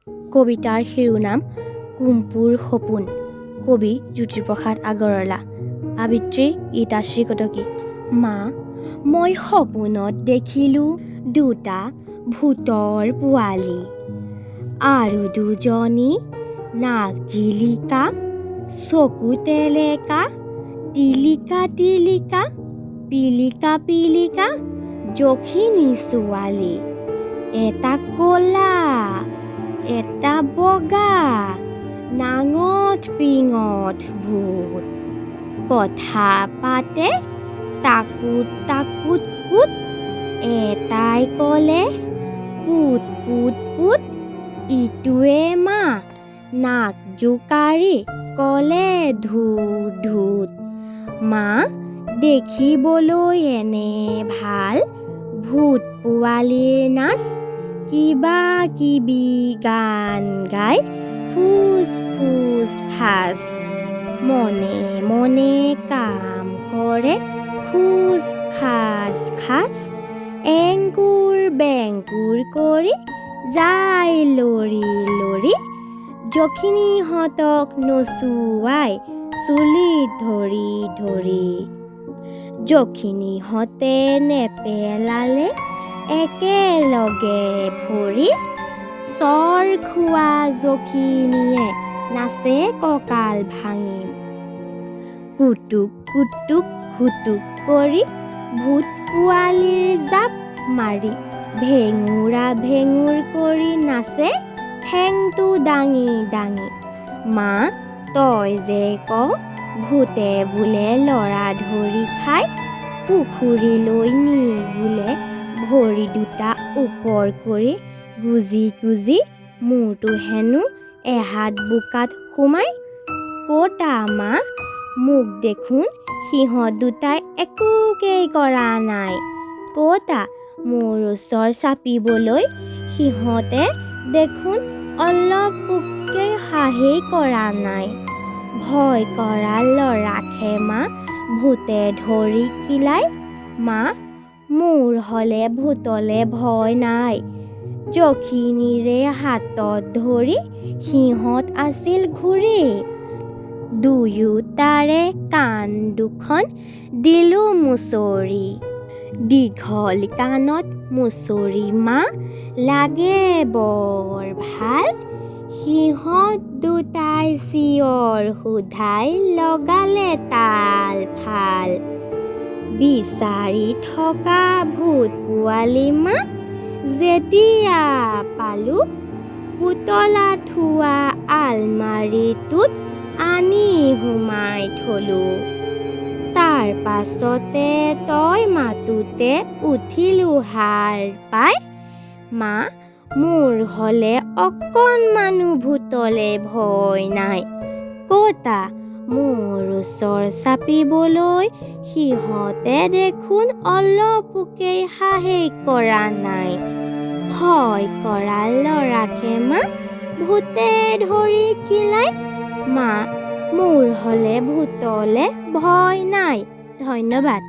কবিতাৰ শিৰোনাম কুমপুৰ সপোন। কবি জ্যোতিপ্ৰসাদ আগৰৱালা। আবৃত্তি গীতাশ্ৰী কটকী। মা, মই সপোনত দেখিলোঁ দুটা ভূতৰ পোৱালি আৰু দুজনী নাক জিলিকা, চকু তেলেকা, টিলিকা টিলিকা, পিলিকা পিলিকা যখিনী ছোৱালী। এটা ক'লা, এটা বগা, নাঙঠ পিঙঠ ভূত। কথা পাতে তাকুত তাকুত কুত। এটাই ক'লে পুত পুত পুত, ইটোৱে মা নাক জোকাৰি ক'লে ধুত ধুত। মা, দেখিবলৈ এনে ভাল ভূত পোৱালিৰ নাচ, কিবা কিবি গান গাই ফুচ ফুচ ফাচ। মনে মনে কাম কৰে খোজ খাজ খাজ। এংকুৰ বেংকুৰ কৰি যায় লৰি লৰি। যখিনীহঁতক নচুৱাই চুলিত ধৰি ধৰি। যখিনীহঁতে নেপেলালে একেলগে ভৰি। চৰ খোৱা যখিনীয়ে নাচে কঁকাল ভাঙি। কুটুক কুটুক ঘুটুক কৰি ভূত পোৱালিৰ জাপ মাৰি। ভেঙুৰা ভেঙুৰ কৰি নাচে ঠেংটো দাঙি দাঙি। মা, তই যে ক ভূতে বোলে ল'ৰা ধৰি খাই, পুখুৰীলৈ নি বোলে ভৰি দুটা ওপৰ কৰি গুজি গুজি মূৰটো হেনো এহাত বোকাত সোমাই। ক'তা মা, মোক দেখোন সিহঁত দুটাই একোকেই কৰা নাই। ক'তা মোৰ ওচৰ চাপিবলৈ সিহঁতে দেখোন অলপোকে সাহেই কৰা নাই। ভয় কৰা ল'ৰাকহে মা ভূতে ধৰি কিলাই। মা, মোৰ হ'লে ভূতলে ভয় নাই। যখিনীৰে হাতত ধৰি সিহঁত আছিল ঘূৰি। দুয়োটাৰে কাণ দুখন দিলোঁ মুচৰি। দীঘল কাণত মুচৰি মা লাগে বৰ ভাল। সিহঁত দুটাই চিঞৰ সোধাই লগালে তাল ফাল। বিচাৰি থকা ভূত পোৱালি মা যেতিয়া পালোঁ, পুতলা থোৱা আলমাৰিটোত আনি সুমাই থলোঁ। তাৰ পাছতে তই মাতোতে উঠিলোঁ সাৰ পাই। মা, মোৰ হ'লে অকণমানো ভূতলে ভয় নাই। ক'তা মোৰ ওচৰ চাপিবলৈ সিহঁতে দেখোন অলপোকেই সাহেই কৰা নাই। ভয় কৰা ল'ৰাকহে মা ভূতে ধৰি কিলাই। মা, মোৰ হ'লে ভূতলে ভয় নাই। ধন্যবাদ।